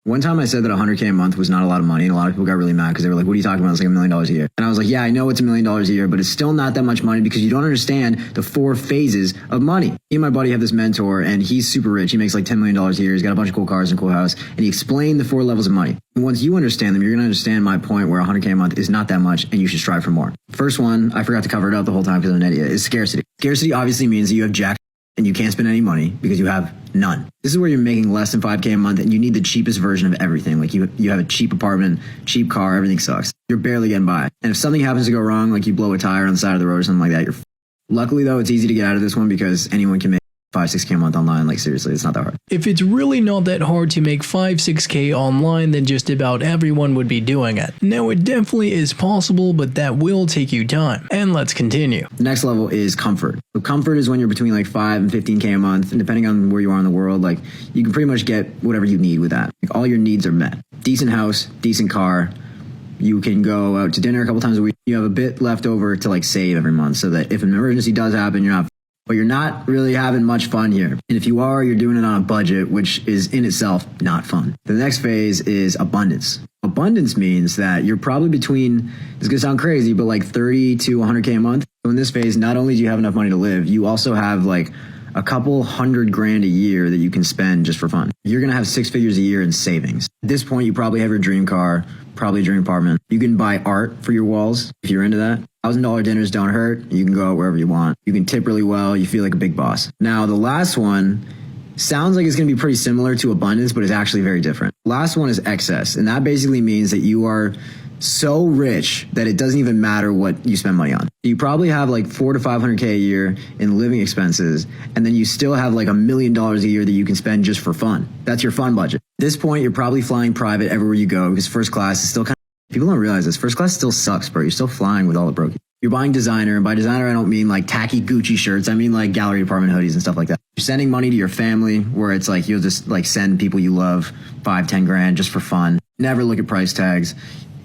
One time I said that 100K a month was not a lot of money, and a lot of people got really mad because they were like, what are you talking about? It's like $1 million a year. And I was like, yeah, I know it's $1 million a year, but it's still not that much money because you don't understand the 4 phases of money. Me and my buddy have this mentor, and he's super rich. He makes like $10 million a year. He's got a bunch of cool cars and cool house, and he explained the 4 levels of money. And once you understand them, you're going to understand my point where 100K a month is not that much, and you should strive for more. First one, I forgot to cover it up the whole time because I'm an idiot, is scarcity. Scarcity obviously means that you have jack and you can't spend any money because you have none. This is where you're making less than 5K a month and you need the cheapest version of everything. Like you have a cheap apartment, cheap car, everything sucks. You're barely getting by. And if something happens to go wrong, like you blow a tire on the side of the road or something like that, you're luckily though, it's easy to get out of this one because anyone can make 5-6K a month online. Like seriously, it's not that hard. If it's really not that hard to make 5-6K online, then just about everyone would be doing it. Now it definitely is possible, but that will take you time. And let's continue. The next level is comfort. So comfort is when you're between like 5 and 15K a month, and depending on where you are in the world, like you can pretty much get whatever you need with that. Like all your needs are met. Decent house, decent car. You can go out to dinner a couple times a week. You have a bit left over to like save every month so that if an emergency does happen, but you're not really having much fun here. And if you are, you're doing it on a budget, which is in itself not fun. The next phase is abundance. Abundance means that you're probably between, it's gonna sound crazy, but like 30 to 100K a month. So in this phase, not only do you have enough money to live, you also have like a couple $100,000 a year that you can spend just for fun. You're gonna have 6 figures a year in savings. At this point, you probably have your dream car, probably a dream apartment. You can buy art for your walls if you're into that. $1,000 dinners don't hurt. You can go out wherever you want. You can tip really well. You feel like a big boss. Now, the last one sounds like it's going to be pretty similar to abundance, but it's actually very different. Last one is excess. And that basically means that you are so rich that it doesn't even matter what you spend money on. You probably have like 400 to 500K a year in living expenses, and then you still have like $1 million a year that you can spend just for fun. That's your fun budget. At this point, you're probably flying private everywhere you go because first class is still kind of, people don't realize this. First class still sucks, bro. You're still flying with all the broken. You're buying designer, and by designer, I don't mean like tacky Gucci shirts. I mean like gallery apartment hoodies and stuff like that. You're sending money to your family where it's like you'll just like send people you love 5-10 grand just for fun. Never look at price tags.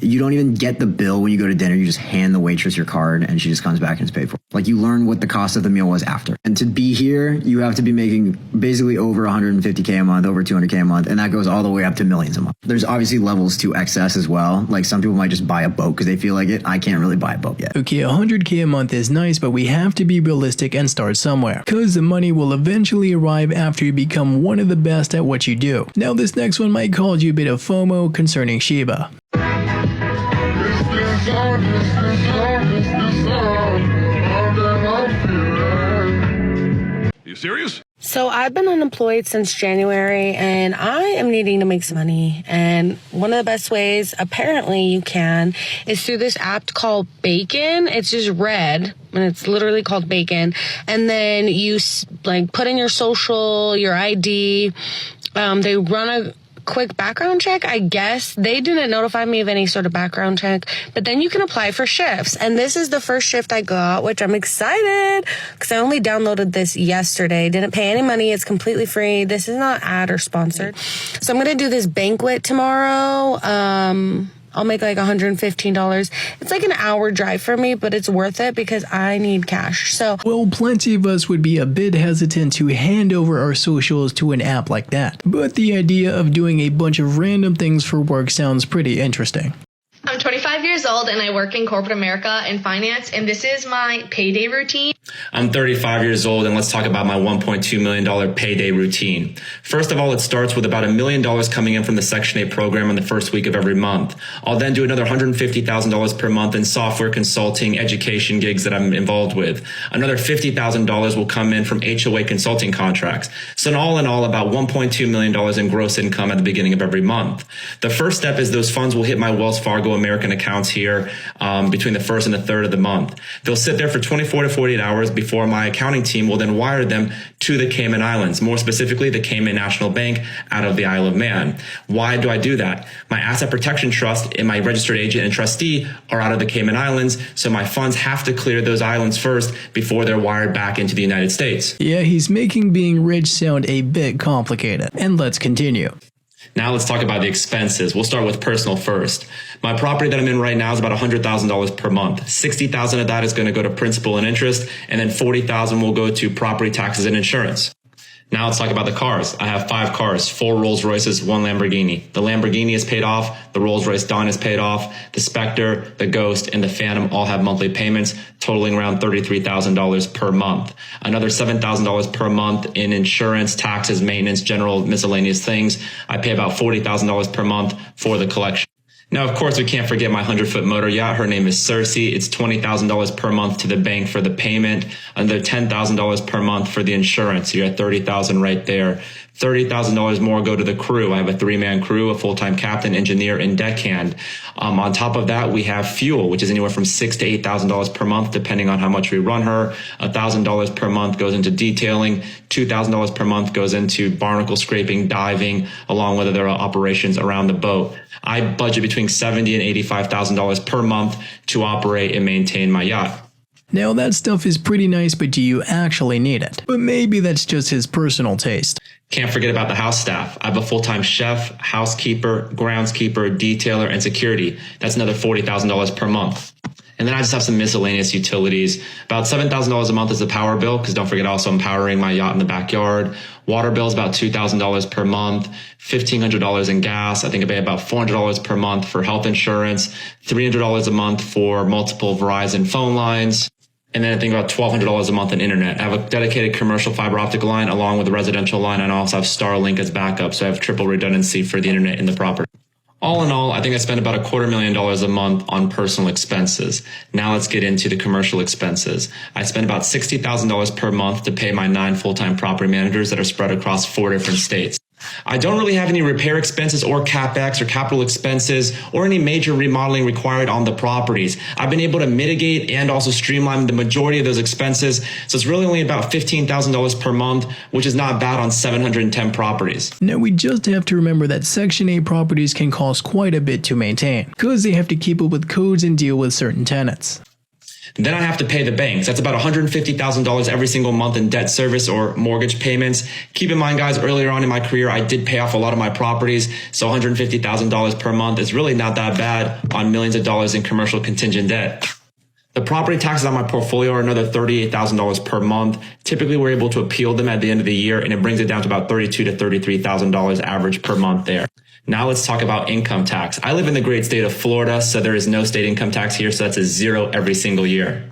You don't even get the bill when you go to dinner. You just hand the waitress your card and she just comes back and it's paid for. Like you learn what the cost of the meal was after. And to be here, you have to be making basically over 150K a month, over 200K a month. And that goes all the way up to millions a month. There's obviously levels to excess as well. Like some people might just buy a boat because they feel like it. I can't really buy a boat yet. Okay, 100K a month is nice, but we have to be realistic and start somewhere. Because the money will eventually arrive after you become one of the best at what you do. Now this next one might cause you a bit of FOMO concerning Shiba. You serious? So I've been unemployed since January and I am needing to make some money. And one of the best ways apparently you can is through this app called Bacon. It's just red and it's literally called Bacon. And then you like put in your social, your ID. They run a quick background check, I guess. They didn't notify me of any sort of background check, but then you can apply for shifts. And this is the first shift I got, which I'm excited because I only downloaded this yesterday. Didn't pay any money. It's completely free. This is not ad or sponsored. So I'm going to do this banquet tomorrow. I'll make like $115. It's like an hour drive for me, but it's worth it because I need cash. So, well, plenty of us would be a bit hesitant to hand over our socials to an app like that. But the idea of doing a bunch of random things for work sounds pretty interesting. I'm 25 years old and I work in corporate America in finance, and this is my payday routine. I'm 35 years old and let's talk about my $1.2 million payday routine. First of all, it starts with about $1 million coming in from the Section 8 program in the first week of every month. I'll then do another $150,000 per month in software consulting, education gigs that I'm involved with. Another $50,000 will come in from HOA consulting contracts. So in all, about $1.2 million in gross income at the beginning of every month. The first step is those funds will hit my Wells Fargo American accounts here between the first and the third of the month. They'll sit there for 24 to 48 hours before my accounting team will then wire them to the Cayman Islands, more specifically the Cayman National Bank out of the Isle of Man. Why do I do that? My asset protection trust and my registered agent and trustee are out of the Cayman Islands, so my funds have to clear those islands first before they're wired back into the United States. Yeah, he's making being rich sound a bit complicated. And let's continue. Now let's talk about the expenses. We'll start with personal first. My property that I'm in right now is about $100,000 per month. $60,000 of that is going to go to principal and interest, and then $40,000 will go to property taxes and insurance. Now let's talk about the cars. I have 5 cars, 4 Rolls Royces, 1 Lamborghini. The Lamborghini is paid off. The Rolls Royce Dawn is paid off. The Spectre, the Ghost, and the Phantom all have monthly payments totaling around $33,000 per month. Another $7,000 per month in insurance, taxes, maintenance, general miscellaneous things. I pay about $40,000 per month for the collection. Now, of course, we can't forget my 100-foot motor yacht. Her name is Cersei. It's $20,000 per month to the bank for the payment, another $10,000 per month for the insurance. You're at $30,000 right there. $30,000 more go to the crew. I have a 3-man crew, a full-time captain, engineer, and deckhand. On top of that, we have fuel, which is anywhere from $6,000 to $8,000 per month, depending on how much we run her. $1,000 per month goes into detailing. $2,000 per month goes into barnacle scraping, diving, along with other operations around the boat. I budget between $70,000 and $85,000 per month to operate and maintain my yacht. Now that stuff is pretty nice, but do you actually need it? But maybe that's just his personal taste. Can't forget about the house staff. I have a full-time chef, housekeeper, groundskeeper, detailer, and security. That's another $40,000 per month. And then I just have some miscellaneous utilities. About $7,000 a month is the power bill, because don't forget also I'm powering my yacht in the backyard. Water bill is about $2,000 per month, $1,500 in gas. I think I pay about $400 per month for health insurance, $300 a month for multiple Verizon phone lines. And then I think about $1,200 a month in internet. I have a dedicated commercial fiber optic line along with a residential line, and I also have Starlink as backup, so I have triple redundancy for the internet in the property. All in all, I think I spend about $250,000 a month on personal expenses. Now let's get into the commercial expenses. I spend about $60,000 per month to pay my 9 full-time property managers that are spread across 4 different states. I don't really have any repair expenses or CapEx or capital expenses or any major remodeling required on the properties. I've been able to mitigate and also streamline the majority of those expenses. So it's really only about $15,000 per month, which is not bad on 710 properties. Now we just have to remember that Section 8 properties can cost quite a bit to maintain, because they have to keep up with codes and deal with certain tenants. Then I have to pay the banks. That's about $150,000 every single month in debt service or mortgage payments. Keep in mind, guys, earlier on in my career, I did pay off a lot of my properties. So $150,000 per month is really not that bad on millions of dollars in commercial contingent debt. The property taxes on my portfolio are another $38,000 per month. Typically, we're able to appeal them at the end of the year, and it brings it down to about $32,000 to $33,000 average per month there. Now let's talk about income tax. I live in the great state of Florida, so there is no state income tax here, so that's a 0 every single year.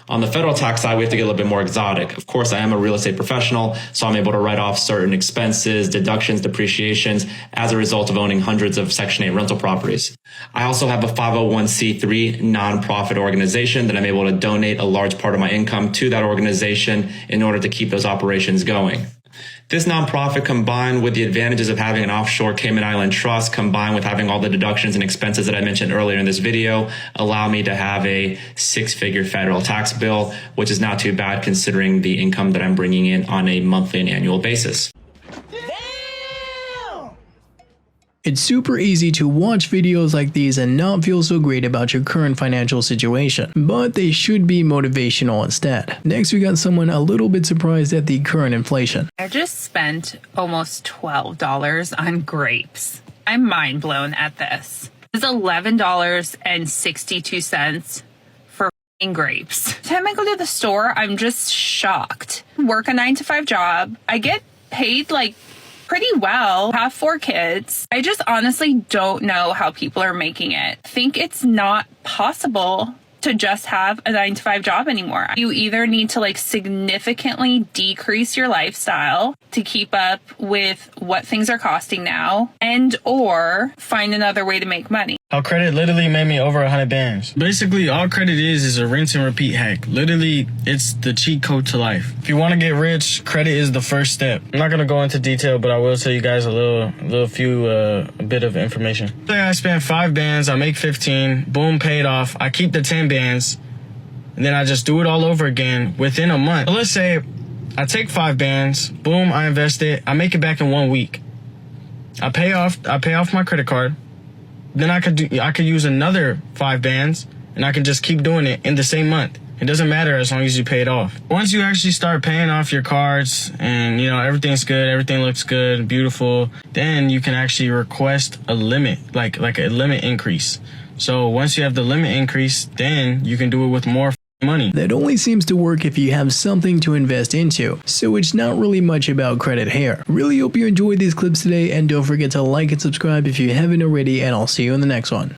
On the federal tax side, we have to get a little bit more exotic. Of course, I am a real estate professional, so I'm able to write off certain expenses, deductions, depreciations as a result of owning hundreds of Section 8 rental properties. I also have a 501c3 nonprofit organization that I'm able to donate a large part of my income to that organization in order to keep those operations going. This nonprofit, combined with the advantages of having an offshore Cayman Island trust, combined with having all the deductions and expenses that I mentioned earlier in this video, allow me to have a 6-figure federal tax bill, which is not too bad considering the income that I'm bringing in on a monthly and annual basis. It's super easy to watch videos like these and not feel so great about your current financial situation, but they should be motivational instead. Next, we got someone a little bit surprised at the current inflation. I just spent almost $12 on grapes. I'm mind blown at this. It's $11.62 for grapes. Every time I go to the store, I'm just shocked. Work a 9-to-5 job. I get paid like pretty well, have 4 kids. I just honestly don't know how people are making it. I think it's not possible to just have a 9-to-5 job anymore. You either need to like significantly decrease your lifestyle to keep up with what things are costing now, and or find another way to make money. Our credit literally made me over 100 bands. Basically, all credit is a rinse and repeat hack. Literally, it's the cheat code to life. If you want to get rich, credit is the first step. I'm not going to go into detail, but I will tell you guys a bit of information. Say I spent 5 bands, I make 15, boom, paid off. I keep the 10 bands, and then I just do it all over again within a month. So let's say I take 5 bands, boom, I invest it, I make it back in 1 week. I pay off my credit card. Then I could use another 5 bands, and I can just keep doing it in the same month. It doesn't matter as long as you pay it off. Once you actually start paying off your cards and, everything's good, everything looks good, beautiful, then you can actually request a limit, like a limit increase. So once you have the limit increase, then you can do it with more money. That only seems to work if you have something to invest into, so it's not really much about credit here. Really hope you enjoyed these clips today, and don't forget to like and subscribe if you haven't already, and I'll see you in the next one.